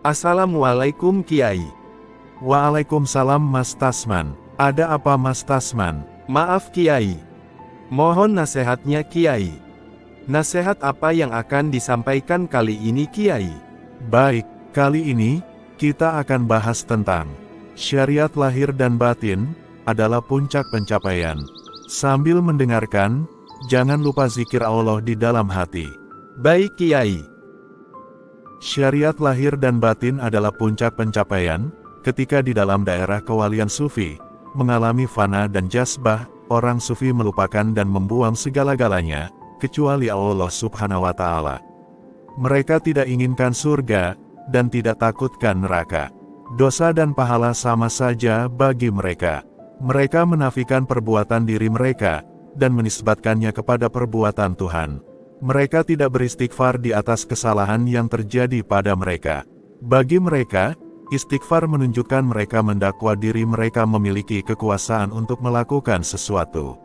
Assalamualaikum Kiai. Waalaikumsalam Mas Tasman. Ada apa Mas Tasman? Maaf Kiai. Mohon nasihatnya Kiai. Nasihat apa yang akan disampaikan kali ini Kiai? Baik, kali ini kita akan bahas tentang syariat lahir dan batin adalah puncak pencapaian. Sambil mendengarkan, jangan lupa zikir Allah di dalam hati. Baik Kiai. Syariat lahir dan batin adalah puncak pencapaian ketika di dalam daerah kewalian sufi mengalami fana dan jazbah, orang sufi melupakan dan membuang segala-galanya, kecuali Allah Subhanahu wa Ta'ala. Mereka tidak inginkan surga, dan tidak takutkan neraka. Dosa dan pahala sama saja bagi mereka. Mereka menafikan perbuatan diri mereka, dan menisbatkannya kepada perbuatan Tuhan. Mereka tidak beristighfar di atas kesalahan yang terjadi pada mereka. Bagi mereka, istighfar menunjukkan mereka mendakwa diri mereka memiliki kekuasaan untuk melakukan sesuatu.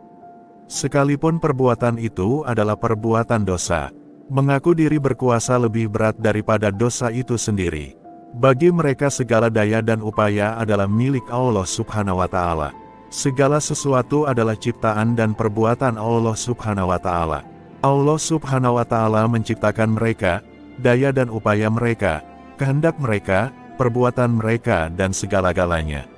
Sekalipun perbuatan itu adalah perbuatan dosa, mengaku diri berkuasa lebih berat daripada dosa itu sendiri. Bagi mereka segala daya dan upaya adalah milik Allah Subhanahu wa Ta'ala. Segala sesuatu adalah ciptaan dan perbuatan Allah Subhanahu wa Ta'ala. Allah Subhanahu wa Ta'ala menciptakan mereka, daya dan upaya mereka, kehendak mereka, perbuatan mereka dan segala-galanya.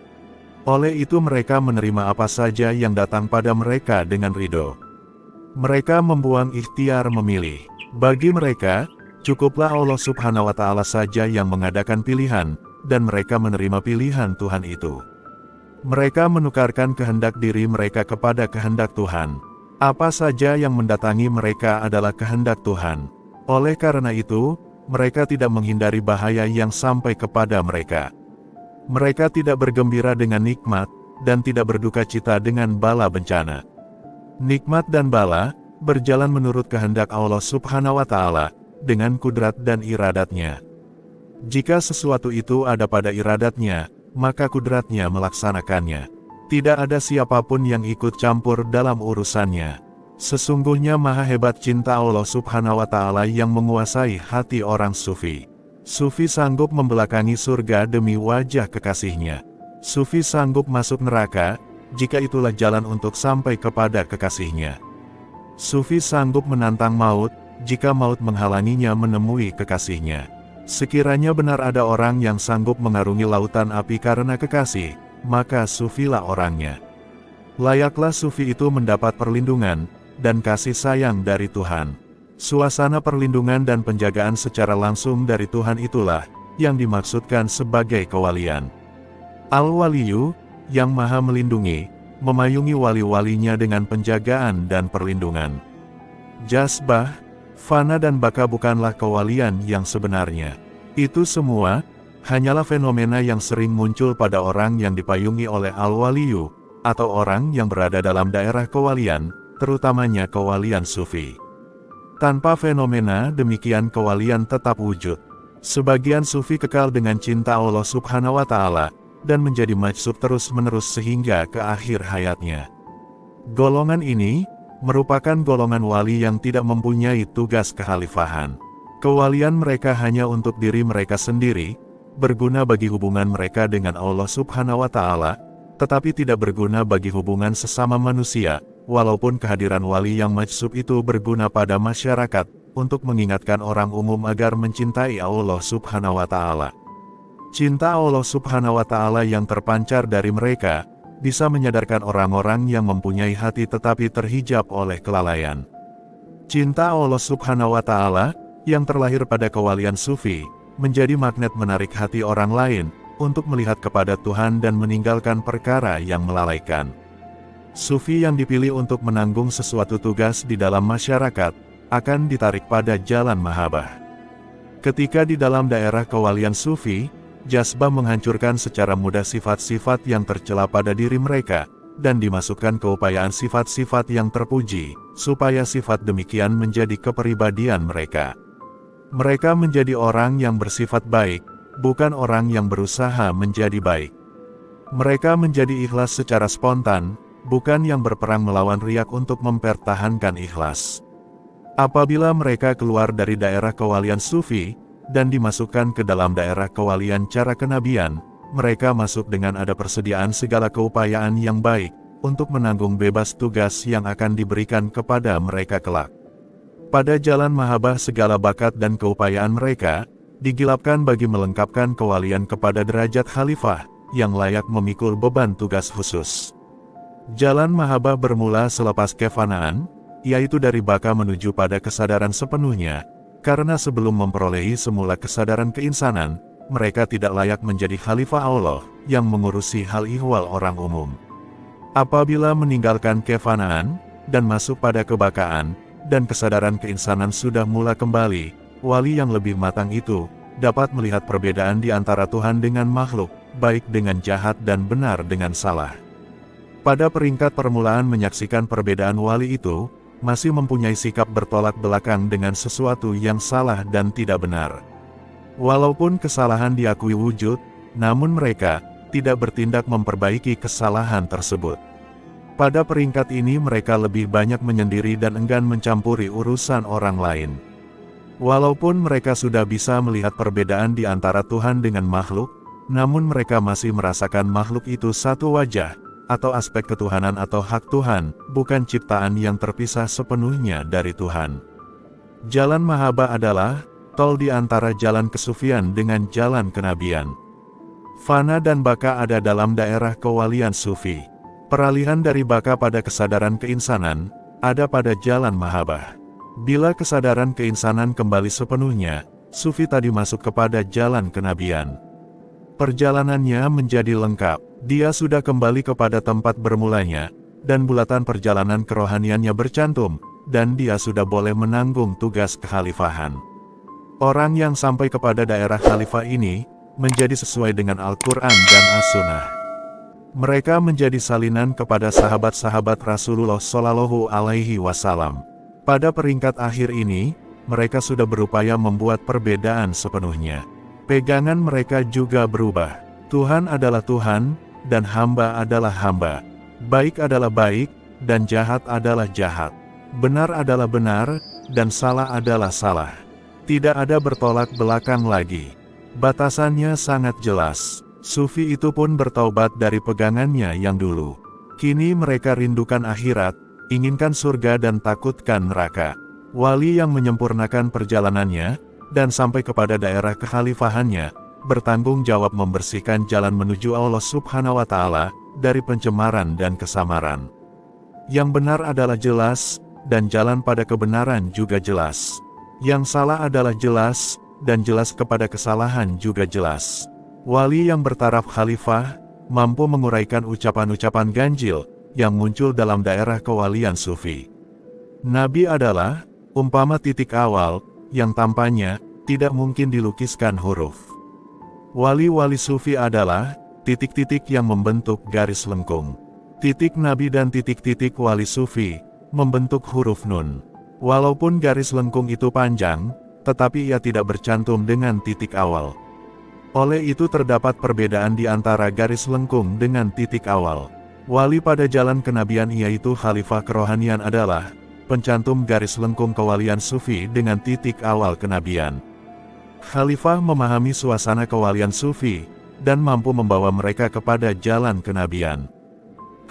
Oleh itu mereka menerima apa saja yang datang pada mereka dengan ridho. Mereka membuang ikhtiar memilih. Bagi mereka, cukuplah Allah Subhanahu wa Ta'ala saja yang mengadakan pilihan, dan mereka menerima pilihan Tuhan itu. Mereka menukarkan kehendak diri mereka kepada kehendak Tuhan. Apa saja yang mendatangi mereka adalah kehendak Tuhan. Oleh karena itu, mereka tidak menghindari bahaya yang sampai kepada mereka. Mereka tidak bergembira dengan nikmat, dan tidak berduka cita dengan bala bencana. Nikmat dan bala berjalan menurut kehendak Allah Subhanahu wa Ta'ala, dengan kudrat dan iradatnya. Jika sesuatu itu ada pada iradatnya, maka kudratnya melaksanakannya. Tidak ada siapapun yang ikut campur dalam urusannya. Sesungguhnya maha hebat cinta Allah Subhanahu wa Ta'ala yang menguasai hati orang sufi. Sufi sanggup membelakangi surga demi wajah kekasihnya. Sufi sanggup masuk neraka, jika itulah jalan untuk sampai kepada kekasihnya. Sufi sanggup menantang maut, jika maut menghalanginya menemui kekasihnya. Sekiranya benar ada orang yang sanggup mengarungi lautan api karena kekasih, maka sufilah orangnya. Layaklah sufi itu mendapat perlindungan dan kasih sayang dari Tuhan. Suasana perlindungan dan penjagaan secara langsung dari Tuhan itulah yang dimaksudkan sebagai kewalian. Al-Waliyu, yang maha melindungi, memayungi wali-walinya dengan penjagaan dan perlindungan. Jazbah, fana dan baka bukanlah kewalian yang sebenarnya. Itu semua hanyalah fenomena yang sering muncul pada orang yang dipayungi oleh Al-Waliyu, atau orang yang berada dalam daerah kewalian, terutamanya kewalian sufi. Tanpa fenomena demikian kewalian tetap wujud. Sebagian sufi kekal dengan cinta Allah Subhanahu wa Ta'ala, dan menjadi majsub terus-menerus sehingga ke akhir hayatnya. Golongan ini merupakan golongan wali yang tidak mempunyai tugas kekhalifahan. Kewalian mereka hanya untuk diri mereka sendiri, berguna bagi hubungan mereka dengan Allah Subhanahu wa Ta'ala, tetapi tidak berguna bagi hubungan sesama manusia, walaupun kehadiran wali yang majsub itu berguna pada masyarakat, untuk mengingatkan orang umum agar mencintai Allah Subhanahu wa Ta'ala. Cinta Allah Subhanahu wa Ta'ala yang terpancar dari mereka, bisa menyadarkan orang-orang yang mempunyai hati tetapi terhijab oleh kelalaian. Cinta Allah Subhanahu wa Ta'ala, yang terlahir pada kewalian sufi, menjadi magnet menarik hati orang lain, untuk melihat kepada Tuhan dan meninggalkan perkara yang melalaikan. Sufi yang dipilih untuk menanggung sesuatu tugas di dalam masyarakat, akan ditarik pada jalan mahabbah. Ketika di dalam daerah kewalian sufi, jazbah menghancurkan secara mudah sifat-sifat yang tercela pada diri mereka, dan dimasukkan keupayaan sifat-sifat yang terpuji, supaya sifat demikian menjadi kepribadian mereka. Mereka menjadi orang yang bersifat baik, bukan orang yang berusaha menjadi baik. Mereka menjadi ikhlas secara spontan, bukan yang berperang melawan riak untuk mempertahankan ikhlas. Apabila mereka keluar dari daerah kewalian sufi, dan dimasukkan ke dalam daerah kewalian cara kenabian. Mereka masuk dengan ada persediaan segala keupayaan yang baik, untuk menanggung bebas tugas yang akan diberikan kepada mereka kelak. Pada jalan mahabbah segala bakat dan keupayaan mereka, digilapkan bagi melengkapkan kewalian kepada derajat khalifah, yang layak memikul beban tugas khusus. Jalan mahabbah bermula selepas kefanaan, yaitu dari baka menuju pada kesadaran sepenuhnya, karena sebelum memperolehi semula kesadaran keinsanan, mereka tidak layak menjadi khalifah Allah, yang mengurusi hal ihwal orang umum. Apabila meninggalkan kefanaan, dan masuk pada kebakaan, dan kesadaran keinsanan sudah mula kembali, wali yang lebih matang itu, dapat melihat perbedaan di antara Tuhan dengan makhluk, baik dengan jahat dan benar dengan salah. Pada peringkat permulaan menyaksikan perbedaan wali itu, masih mempunyai sikap bertolak belakang dengan sesuatu yang salah dan tidak benar. Walaupun kesalahan diakui wujud, namun mereka tidak bertindak memperbaiki kesalahan tersebut. Pada peringkat ini mereka lebih banyak menyendiri dan enggan mencampuri urusan orang lain. Walaupun mereka sudah bisa melihat perbedaan di antara Tuhan dengan makhluk, namun mereka masih merasakan makhluk itu satu wajah, atau aspek ketuhanan atau hak Tuhan, bukan ciptaan yang terpisah sepenuhnya dari Tuhan. Jalan mahabbah adalah tol di antara jalan kesufian dengan jalan kenabian. Fana dan baka ada dalam daerah kewalian sufi. Peralihan dari baka pada kesadaran keinsanan, ada pada jalan mahabbah. Bila kesadaran keinsanan kembali sepenuhnya, sufi tadi masuk kepada jalan kenabian. Perjalanannya menjadi lengkap, dia sudah kembali kepada tempat bermulanya, dan bulatan perjalanan kerohaniannya bercantum, dan dia sudah boleh menanggung tugas kekhalifahan. Orang yang sampai kepada daerah khalifah ini, menjadi sesuai dengan Al-Quran dan As-Sunnah. Mereka menjadi salinan kepada sahabat-sahabat Rasulullah Shallallahu Alaihi Wasallam. Pada peringkat akhir ini, mereka sudah berupaya membuat perbedaan sepenuhnya. Pegangan mereka juga berubah. Tuhan adalah Tuhan, dan hamba adalah hamba. Baik adalah baik, dan jahat adalah jahat. Benar adalah benar, dan salah adalah salah. Tidak ada bertolak belakang lagi. Batasannya sangat jelas. Sufi itu pun bertaubat dari pegangannya yang dulu. Kini mereka rindukan akhirat, inginkan surga dan takutkan neraka. Wali yang menyempurnakan perjalanannya, dan sampai kepada daerah kekhalifahannya, bertanggung jawab membersihkan jalan menuju Allah Subhanahu wa Ta'ala, dari pencemaran dan kesamaran. Yang benar adalah jelas, dan jalan pada kebenaran juga jelas. Yang salah adalah jelas, dan jelas kepada kesalahan juga jelas. Wali yang bertaraf khalifah, mampu menguraikan ucapan-ucapan ganjil, yang muncul dalam daerah kewalian sufi. Nabi adalah, umpama titik awal, yang tampaknya, tidak mungkin dilukiskan huruf. Wali-wali sufi adalah, titik-titik yang membentuk garis lengkung. Titik Nabi dan titik-titik wali sufi, membentuk huruf nun. Walaupun garis lengkung itu panjang, tetapi ia tidak bercantum dengan titik awal. Oleh itu terdapat perbedaan di antara garis lengkung dengan titik awal. Wali pada jalan kenabian yaitu khalifah kerohanian adalah pencantum garis lengkung kewalian sufi dengan titik awal kenabian. Khalifah memahami suasana kewalian sufi, dan mampu membawa mereka kepada jalan kenabian.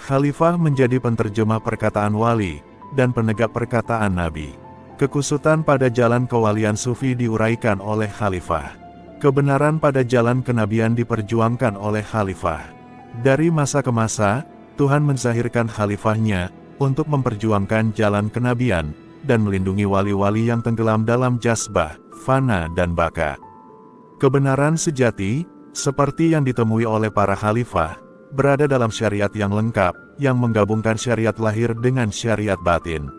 Khalifah menjadi penterjemah perkataan wali, dan penegak perkataan Nabi. Kekusutan pada jalan kewalian sufi diuraikan oleh khalifah. Kebenaran pada jalan kenabian diperjuangkan oleh khalifah. Dari masa ke masa, Tuhan menzahirkan khalifahnya, untuk memperjuangkan jalan kenabian, dan melindungi wali-wali yang tenggelam dalam jazbah, fana dan baka. Kebenaran sejati, seperti yang ditemui oleh para khalifah, berada dalam syariat yang lengkap, yang menggabungkan syariat lahir dengan syariat batin.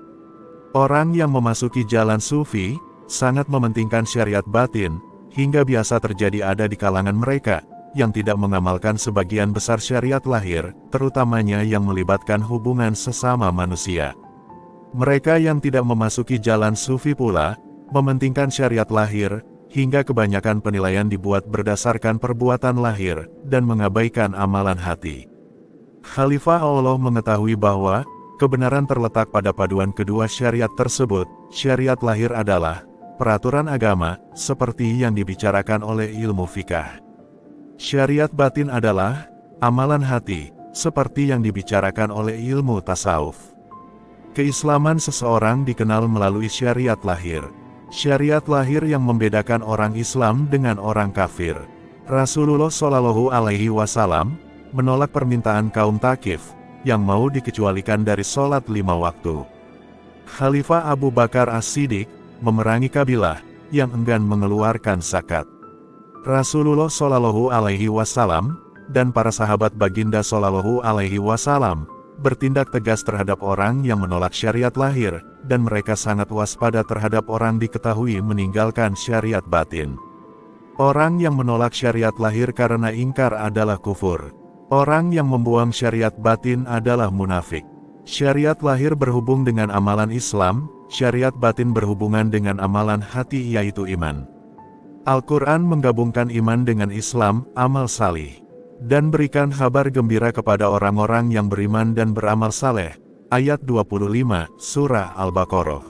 Orang yang memasuki jalan sufi, sangat mementingkan syariat batin, hingga biasa terjadi ada di kalangan mereka, yang tidak mengamalkan sebagian besar syariat lahir, terutamanya yang melibatkan hubungan sesama manusia. Mereka yang tidak memasuki jalan sufi pula, mementingkan syariat lahir, hingga kebanyakan penilaian dibuat berdasarkan perbuatan lahir, dan mengabaikan amalan hati. Khalifah Allah mengetahui bahwa, kebenaran terletak pada paduan kedua syariat tersebut. Syariat lahir adalah peraturan agama, seperti yang dibicarakan oleh ilmu fikah. Syariat batin adalah amalan hati, seperti yang dibicarakan oleh ilmu tasawuf. Keislaman seseorang dikenal melalui syariat lahir. Syariat lahir yang membedakan orang Islam dengan orang kafir. Rasulullah Shallallahu Alaihi Wasallam menolak permintaan kaum Thaqif yang mau dikecualikan dari sholat 5 waktu. Khalifah Abu Bakar As-Siddiq memerangi kabilah yang enggan mengeluarkan zakat. Rasulullah Shallallahu Alaihi Wasallam dan para sahabat baginda Shallallahu Alaihi Wasallam bertindak tegas terhadap orang yang menolak syariat lahir, dan mereka sangat waspada terhadap orang diketahui meninggalkan syariat batin. Orang yang menolak syariat lahir karena ingkar adalah kufur. Orang yang membuang syariat batin adalah munafik. Syariat lahir berhubung dengan amalan Islam, syariat batin berhubungan dengan amalan hati yaitu iman. Al-Quran menggabungkan iman dengan Islam, amal salih. Dan berikan kabar gembira kepada orang-orang yang beriman dan beramal saleh. Ayat 25, Surah Al-Baqarah.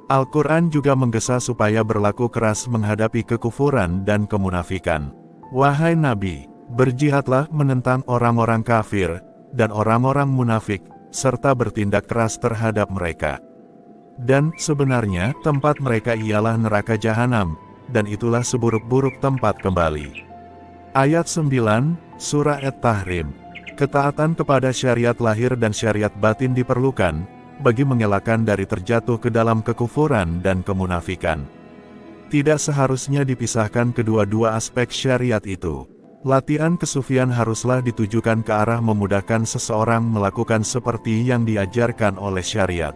Al-Quran juga menggesa supaya berlaku keras menghadapi kekufuran dan kemunafikan. Wahai Nabi, berjihadlah menentang orang-orang kafir, dan orang-orang munafik, serta bertindak keras terhadap mereka. Dan sebenarnya tempat mereka ialah neraka jahanam, dan itulah seburuk-buruk tempat kembali. Ayat 9, Surah At-Tahrim. Ketaatan kepada syariat lahir dan syariat batin diperlukan, bagi mengelakkan dari terjatuh ke dalam kekufuran dan kemunafikan. Tidak seharusnya dipisahkan kedua-dua aspek syariat itu. Latihan kesufian haruslah ditujukan ke arah memudahkan seseorang melakukan seperti yang diajarkan oleh syariat.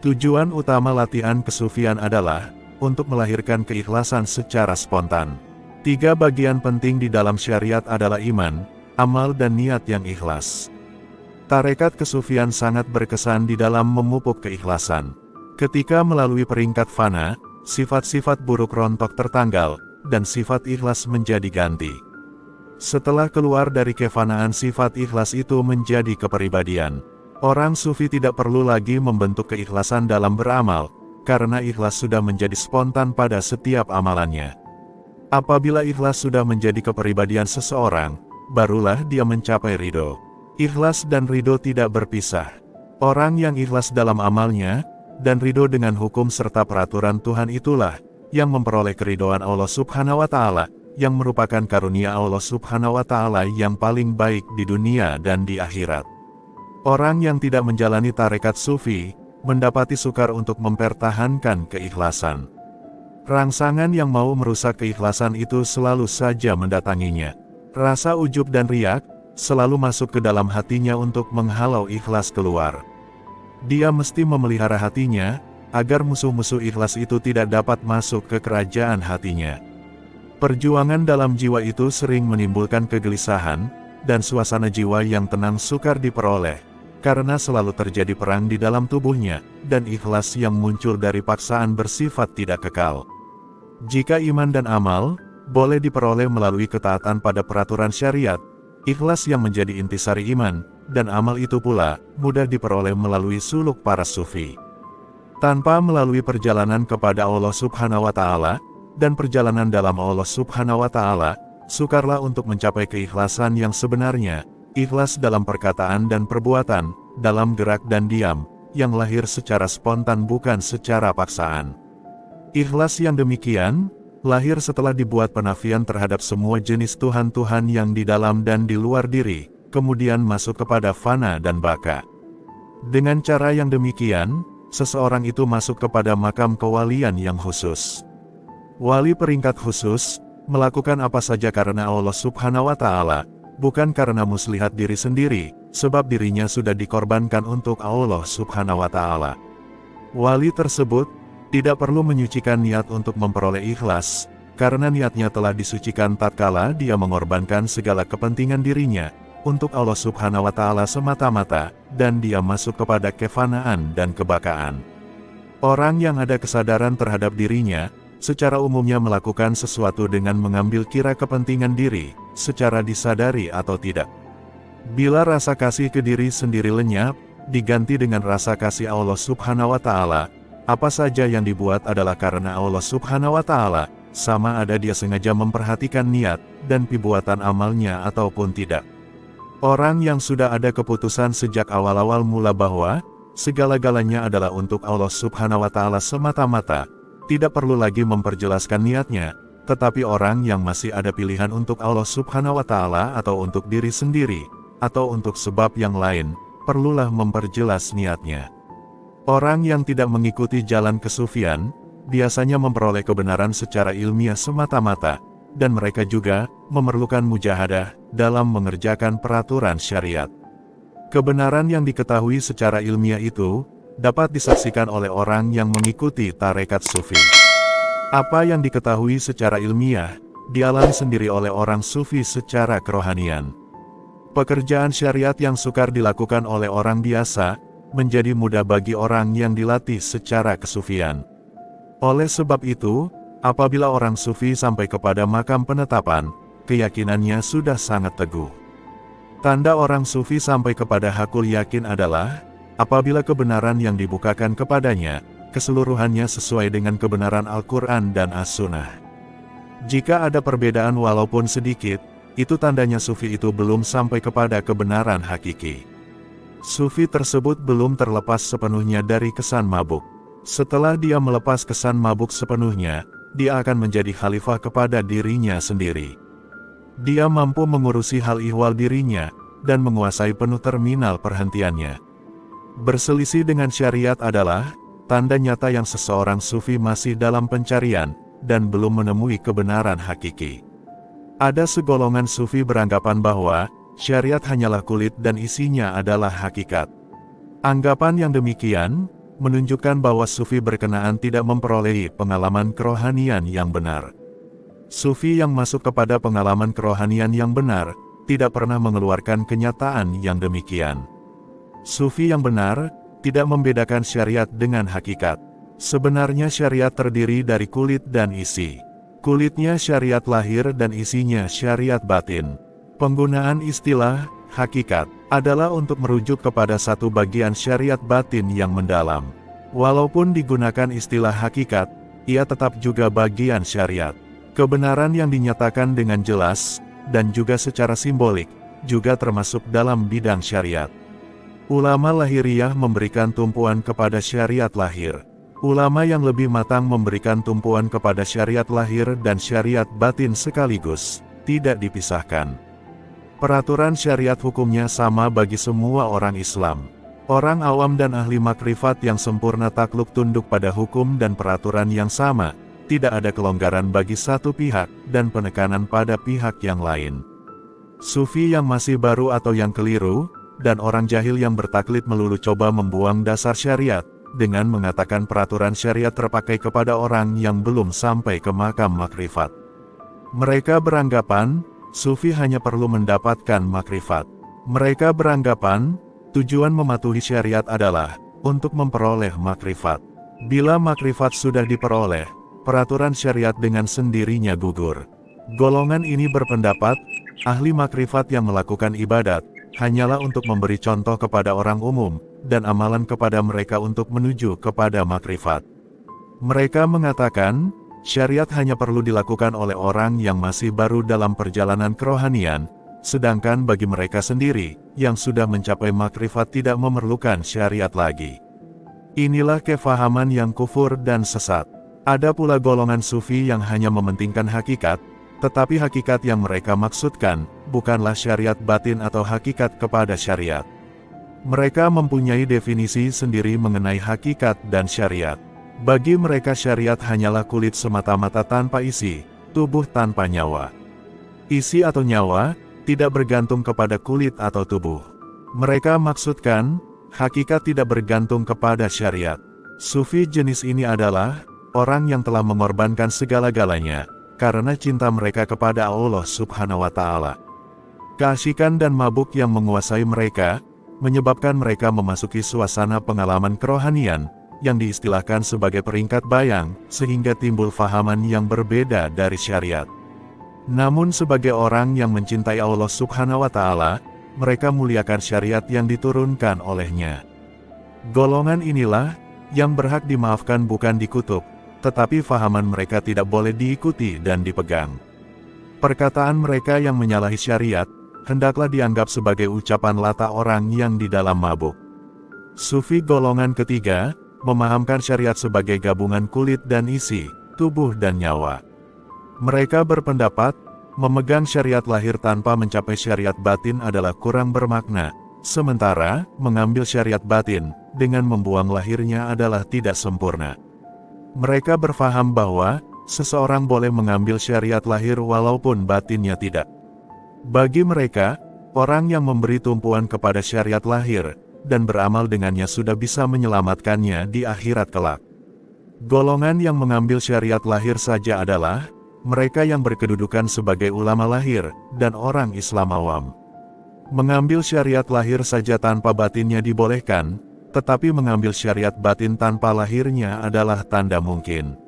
Tujuan utama latihan kesufian adalah untuk melahirkan keikhlasan secara spontan. 3 bagian penting di dalam syariat adalah iman, amal dan niat yang ikhlas. Tarekat kesufian sangat berkesan di dalam memupuk keikhlasan. Ketika melalui peringkat fana, sifat-sifat buruk rontok tertanggal, dan sifat ikhlas menjadi ganti. Setelah keluar dari kefanaan, sifat ikhlas itu menjadi kepribadian. Orang sufi tidak perlu lagi membentuk keikhlasan dalam beramal, karena ikhlas sudah menjadi spontan pada setiap amalannya. Apabila ikhlas sudah menjadi kepribadian seseorang, barulah dia mencapai ridho. Ikhlas dan ridho tidak berpisah. Orang yang ikhlas dalam amalnya, dan ridho dengan hukum serta peraturan Tuhan itulah, yang memperoleh keridhoan Allah Subhanahu wa Ta'ala, yang merupakan karunia Allah Subhanahu wa Ta'ala yang paling baik di dunia dan di akhirat. Orang yang tidak menjalani tarekat sufi, mendapati sukar untuk mempertahankan keikhlasan. Rangsangan yang mau merusak keikhlasan itu selalu saja mendatanginya. Rasa ujub dan riak selalu masuk ke dalam hatinya untuk menghalau ikhlas keluar. Dia mesti memelihara hatinya, agar musuh-musuh ikhlas itu tidak dapat masuk ke kerajaan hatinya. Perjuangan dalam jiwa itu sering menimbulkan kegelisahan, dan suasana jiwa yang tenang sukar diperoleh, karena selalu terjadi perang di dalam tubuhnya, dan ikhlas yang muncul dari paksaan bersifat tidak kekal. Jika iman dan amal boleh diperoleh melalui ketaatan pada peraturan syariat, ikhlas yang menjadi intisari iman dan amal itu pula mudah diperoleh melalui suluk para sufi. Tanpa melalui perjalanan kepada Allah Subhanahu wa Ta'ala dan perjalanan dalam Allah Subhanahu wa Ta'ala, sukarlah untuk mencapai keikhlasan yang sebenarnya, ikhlas dalam perkataan dan perbuatan, dalam gerak dan diam, yang lahir secara spontan bukan secara paksaan. Ikhlas yang demikian, lahir setelah dibuat penafian terhadap semua jenis Tuhan-Tuhan yang di dalam dan di luar diri, kemudian masuk kepada fana dan baka. Dengan cara yang demikian, seseorang itu masuk kepada makam kewalian yang khusus. Wali peringkat khusus, melakukan apa saja karena Allah Subhanahu wa Ta'ala, bukan karena muslihat diri sendiri, sebab dirinya sudah dikorbankan untuk Allah Subhanahu wa Ta'ala. Wali tersebut tidak perlu menyucikan niat untuk memperoleh ikhlas, karena niatnya telah disucikan tatkala dia mengorbankan segala kepentingan dirinya untuk Allah Subhanahu wa Ta'ala semata-mata, dan dia masuk kepada kefanaan dan kebakaan. Orang yang ada kesadaran terhadap dirinya, secara umumnya melakukan sesuatu dengan mengambil kira kepentingan diri, secara disadari atau tidak. Bila rasa kasih ke diri sendiri lenyap, diganti dengan rasa kasih Allah Subhanahu wa Ta'ala, Apa saja yang dibuat adalah karena Allah Subhanahu wa Ta'ala, sama ada dia sengaja memperhatikan niat dan perbuatan amalnya ataupun tidak. Orang yang sudah ada keputusan sejak awal-awal mula bahwa segala-galanya adalah untuk Allah Subhanahu wa Ta'ala semata-mata, tidak perlu lagi memperjelaskan niatnya. Tetapi orang yang masih ada pilihan untuk Allah Subhanahu wa Ta'ala atau untuk diri sendiri, atau untuk sebab yang lain, perlulah memperjelas niatnya. Orang yang tidak mengikuti jalan kesufian, biasanya memperoleh kebenaran secara ilmiah semata-mata, dan mereka juga memerlukan mujahadah dalam mengerjakan peraturan syariat. Kebenaran yang diketahui secara ilmiah itu dapat disaksikan oleh orang yang mengikuti tarekat sufi. Apa yang diketahui secara ilmiah, dialami sendiri oleh orang sufi secara kerohanian. Pekerjaan syariat yang sukar dilakukan oleh orang biasa, menjadi mudah bagi orang yang dilatih secara kesufian. Oleh sebab itu, apabila orang sufi sampai kepada makam penetapan, keyakinannya sudah sangat teguh. Tanda orang sufi sampai kepada hakul yakin adalah, apabila kebenaran yang dibukakan kepadanya, keseluruhannya sesuai dengan kebenaran Al-Quran dan As-Sunnah. Jika ada perbedaan walaupun sedikit, itu tandanya sufi itu belum sampai kepada kebenaran hakiki. Sufi tersebut belum terlepas sepenuhnya dari kesan mabuk. Setelah dia melepas kesan mabuk sepenuhnya, dia akan menjadi khalifah kepada dirinya sendiri. Dia mampu mengurusi hal ihwal dirinya, dan menguasai penuh terminal perhentiannya. Berselisih dengan syariat adalah tanda nyata yang seseorang sufi masih dalam pencarian, dan belum menemui kebenaran hakiki. Ada segolongan sufi beranggapan bahwa syariat hanyalah kulit dan isinya adalah hakikat. Anggapan yang demikian menunjukkan bahwa sufi berkenaan tidak memperoleh pengalaman kerohanian yang benar. Sufi yang masuk kepada pengalaman kerohanian yang benar, tidak pernah mengeluarkan kenyataan yang demikian. Sufi yang benar tidak membedakan syariat dengan hakikat. Sebenarnya syariat terdiri dari kulit dan isi. Kulitnya syariat lahir dan isinya syariat batin. Penggunaan istilah hakikat adalah untuk merujuk kepada satu bagian syariat batin yang mendalam. Walaupun digunakan istilah hakikat, ia tetap juga bagian syariat. Kebenaran yang dinyatakan dengan jelas, dan juga secara simbolik, juga termasuk dalam bidang syariat. Ulama lahiriah memberikan tumpuan kepada syariat lahir. Ulama yang lebih matang memberikan tumpuan kepada syariat lahir dan syariat batin sekaligus, tidak dipisahkan. Peraturan syariat hukumnya sama bagi semua orang Islam. Orang awam dan ahli makrifat yang sempurna takluk tunduk pada hukum dan peraturan yang sama, tidak ada kelonggaran bagi satu pihak dan penekanan pada pihak yang lain. Sufi yang masih baru atau yang keliru, dan orang jahil yang bertaklid melulu coba membuang dasar syariat, dengan mengatakan peraturan syariat terpakai kepada orang yang belum sampai ke makam makrifat. Mereka beranggapan, sufi hanya perlu mendapatkan makrifat. Mereka beranggapan, tujuan mematuhi syariat adalah untuk memperoleh makrifat. Bila makrifat sudah diperoleh, peraturan syariat dengan sendirinya gugur. Golongan ini berpendapat, ahli makrifat yang melakukan ibadat, hanyalah untuk memberi contoh kepada orang umum, dan amalan kepada mereka untuk menuju kepada makrifat. Mereka mengatakan, syariat hanya perlu dilakukan oleh orang yang masih baru dalam perjalanan kerohanian, sedangkan bagi mereka sendiri, yang sudah mencapai makrifat tidak memerlukan syariat lagi. Inilah kefahaman yang kufur dan sesat. Ada pula golongan sufi yang hanya mementingkan hakikat, tetapi hakikat yang mereka maksudkan, bukanlah syariat batin atau hakikat kepada syariat. Mereka mempunyai definisi sendiri mengenai hakikat dan syariat. Bagi mereka syariat hanyalah kulit semata-mata tanpa isi, tubuh tanpa nyawa. Isi atau nyawa, tidak bergantung kepada kulit atau tubuh. Mereka maksudkan, hakikat tidak bergantung kepada syariat. Sufi jenis ini adalah orang yang telah mengorbankan segala-galanya, karena cinta mereka kepada Allah Subhanahu wa Ta'ala. Keasyikan dan mabuk yang menguasai mereka, menyebabkan mereka memasuki suasana pengalaman kerohanian, yang diistilahkan sebagai peringkat bayang, sehingga timbul fahaman yang berbeda dari syariat. Namun sebagai orang yang mencintai Allah Subhanahu wa Ta'ala, mereka muliakan syariat yang diturunkan olehnya. Golongan inilah Yang berhak dimaafkan bukan dikutuk, tetapi fahaman mereka tidak boleh diikuti dan dipegang. Perkataan mereka yang menyalahi syariat, hendaklah dianggap sebagai ucapan lata orang yang di dalam mabuk. Sufi golongan ketiga, memahamkan syariat sebagai gabungan kulit dan isi, tubuh dan nyawa. Mereka berpendapat, memegang syariat lahir tanpa mencapai syariat batin adalah kurang bermakna, sementara mengambil syariat batin dengan membuang lahirnya adalah tidak sempurna. Mereka berfaham bahwa seseorang boleh mengambil syariat lahir walaupun batinnya tidak. Bagi mereka, orang yang memberi tumpuan kepada syariat lahir dan beramal dengannya sudah bisa menyelamatkannya di akhirat kelak. Golongan yang mengambil syariat lahir saja adalah mereka yang berkedudukan sebagai ulama lahir dan orang Islam awam. Mengambil syariat lahir saja tanpa batinnya dibolehkan, tetapi mengambil syariat batin tanpa lahirnya adalah tanda mungkin.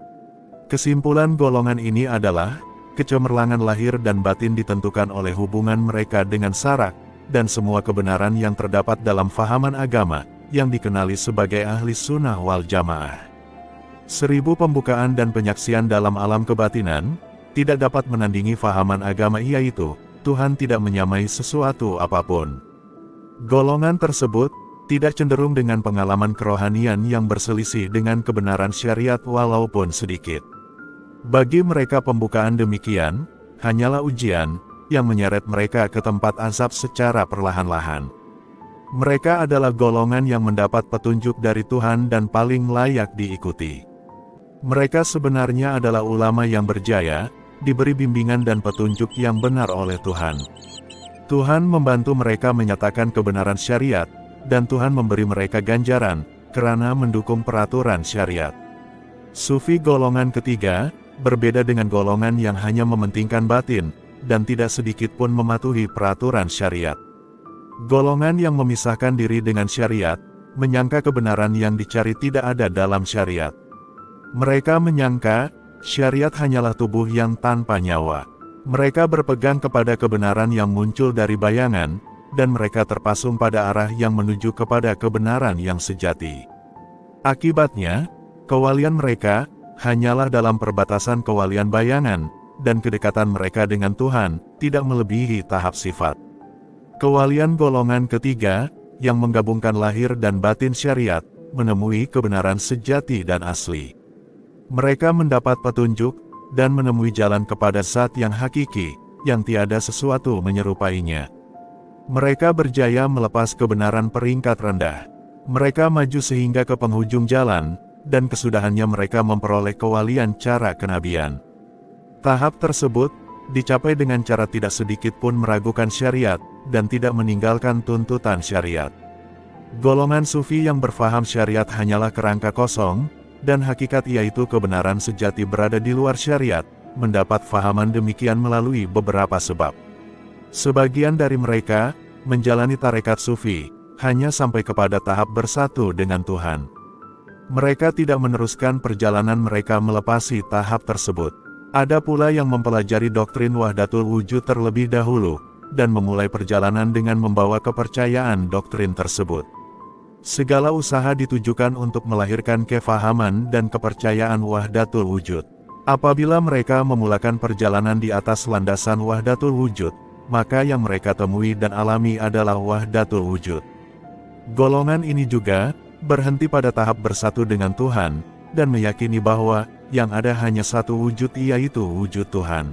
Kesimpulan golongan ini adalah, kecemerlangan lahir dan batin ditentukan oleh hubungan mereka dengan syarak, dan semua kebenaran yang terdapat dalam fahaman agama, yang dikenali sebagai ahli sunnah wal jamaah. 1000 pembukaan dan penyaksian dalam alam kebatinan, tidak dapat menandingi fahaman agama yaitu, Tuhan tidak menyamai sesuatu apapun. Golongan tersebut tidak cenderung dengan pengalaman kerohanian yang berselisih dengan kebenaran syariat walaupun sedikit. Bagi mereka pembukaan demikian, hanyalah ujian yang menyeret mereka ke tempat azab secara perlahan-lahan. Mereka adalah golongan yang mendapat petunjuk dari Tuhan dan paling layak diikuti. Mereka sebenarnya adalah ulama yang berjaya, diberi bimbingan dan petunjuk yang benar oleh Tuhan. Tuhan membantu mereka menyatakan kebenaran syariat, dan Tuhan memberi mereka ganjaran, karena mendukung peraturan syariat. Sufi golongan ketiga, berbeda dengan golongan yang hanya mementingkan batin, dan tidak sedikit pun mematuhi peraturan syariat. Golongan yang memisahkan diri dengan syariat, menyangka kebenaran yang dicari tidak ada dalam syariat. Mereka menyangka, syariat hanyalah tubuh yang tanpa nyawa. Mereka berpegang kepada kebenaran yang muncul dari bayangan, dan mereka terpasung pada arah yang menuju kepada kebenaran yang sejati. Akibatnya, kewalian mereka hanyalah dalam perbatasan kewalian bayangan, dan kedekatan mereka dengan Tuhan tidak melebihi tahap sifat. Kewalian golongan ketiga, yang menggabungkan lahir dan batin syariat, menemui kebenaran sejati dan asli. Mereka mendapat petunjuk, dan menemui jalan kepada zat yang hakiki, yang tiada sesuatu menyerupainya. Mereka berjaya melepas kebenaran peringkat rendah. Mereka maju sehingga ke penghujung jalan, dan kesudahannya mereka memperoleh kewalian cara kenabian. Tahap tersebut, dicapai dengan cara tidak sedikit pun meragukan syariat, dan tidak meninggalkan tuntutan syariat. Golongan sufi yang berfaham syariat hanyalah kerangka kosong, dan hakikat yaitu kebenaran sejati berada di luar syariat, mendapat fahaman demikian melalui beberapa sebab. Sebagian dari mereka, menjalani tarekat sufi, hanya sampai kepada tahap bersatu dengan Tuhan. Mereka tidak meneruskan perjalanan mereka melepasi tahap tersebut. Ada pula yang mempelajari doktrin wahdatul wujud terlebih dahulu, dan memulai perjalanan dengan membawa kepercayaan doktrin tersebut. Segala usaha ditujukan untuk melahirkan kefahaman dan kepercayaan wahdatul wujud. Apabila mereka memulakan perjalanan di atas landasan wahdatul wujud, maka yang mereka temui dan alami adalah wahdatul wujud. Golongan ini juga berhenti pada tahap bersatu dengan Tuhan, dan meyakini bahwa yang ada hanya satu wujud yaitu wujud Tuhan.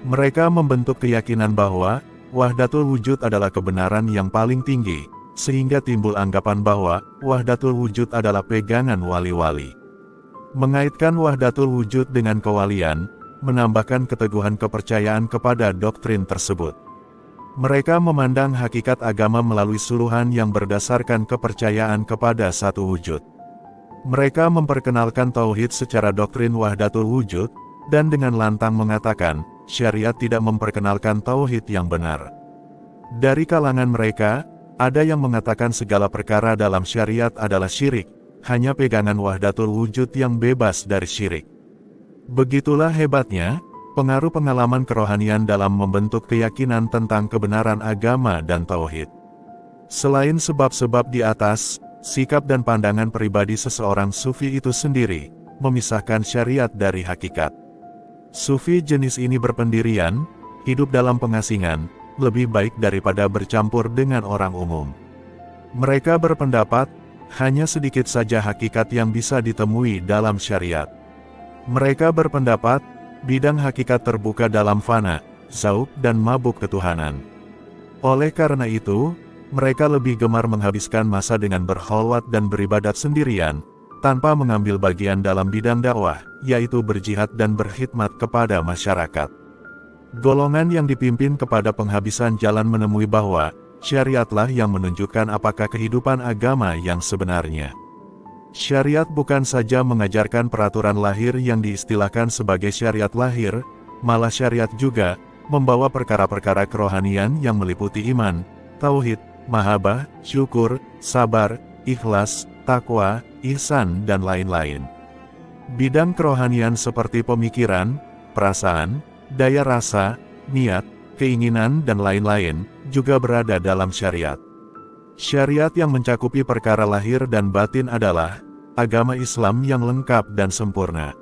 Mereka membentuk keyakinan bahwa wahdatul wujud adalah kebenaran yang paling tinggi, sehingga timbul anggapan bahwa wahdatul wujud adalah pegangan wali-wali. Mengaitkan wahdatul wujud dengan kewalian, menambahkan keteguhan kepercayaan kepada doktrin tersebut. Mereka memandang hakikat agama melalui suluhan yang berdasarkan kepercayaan kepada satu wujud. Mereka memperkenalkan tauhid secara doktrin wahdatul wujud, dan dengan lantang mengatakan, syariat tidak memperkenalkan tauhid yang benar. Dari kalangan mereka, ada yang mengatakan segala perkara dalam syariat adalah syirik, hanya pegangan wahdatul wujud yang bebas dari syirik. Begitulah hebatnya, pengaruh pengalaman kerohanian dalam membentuk keyakinan tentang kebenaran agama dan tauhid. Selain sebab-sebab di atas, sikap dan pandangan pribadi seseorang sufi itu sendiri, memisahkan syariat dari hakikat. Sufi jenis ini berpendirian, hidup dalam pengasingan, lebih baik daripada bercampur dengan orang umum. Mereka berpendapat, hanya sedikit saja hakikat yang bisa ditemui dalam syariat. Mereka berpendapat, bidang hakikat terbuka dalam fana, zauq dan mabuk ketuhanan. Oleh karena itu, mereka lebih gemar menghabiskan masa dengan berkholwat dan beribadat sendirian, tanpa mengambil bagian dalam bidang dakwah, yaitu berjihad dan berkhidmat kepada masyarakat. Golongan yang dipimpin kepada penghabisan jalan menemui bahwa, syariatlah yang menunjukkan apakah kehidupan agama yang sebenarnya. Syariat bukan saja mengajarkan peraturan lahir yang diistilahkan sebagai syariat lahir, malah syariat juga membawa perkara-perkara kerohanian yang meliputi iman, tauhid, mahabbah, syukur, sabar, ikhlas, takwa, ihsan dan lain-lain. Bidang kerohanian seperti pemikiran, perasaan, daya rasa, niat, keinginan dan lain-lain, juga berada dalam syariat. Syariat yang mencakupi perkara lahir dan batin adalah agama Islam yang lengkap dan sempurna.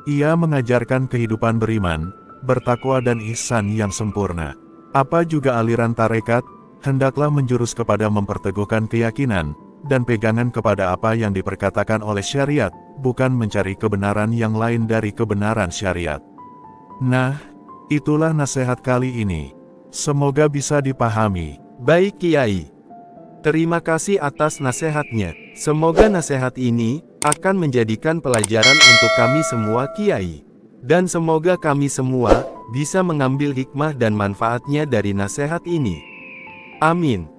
Ia mengajarkan kehidupan beriman, bertakwa dan ihsan yang sempurna. Apa juga aliran tarekat, hendaklah menjurus kepada memperteguhkan keyakinan, dan pegangan kepada apa yang diperkatakan oleh syariat, bukan mencari kebenaran yang lain dari kebenaran syariat. Nah, itulah nasihat kali ini. Semoga bisa dipahami. Baik Kiai. Terima kasih atas nasihatnya. Semoga nasihat ini akan menjadikan pelajaran untuk kami semua Kiai. Dan semoga kami semua bisa mengambil hikmah dan manfaatnya dari nasihat ini. Amin.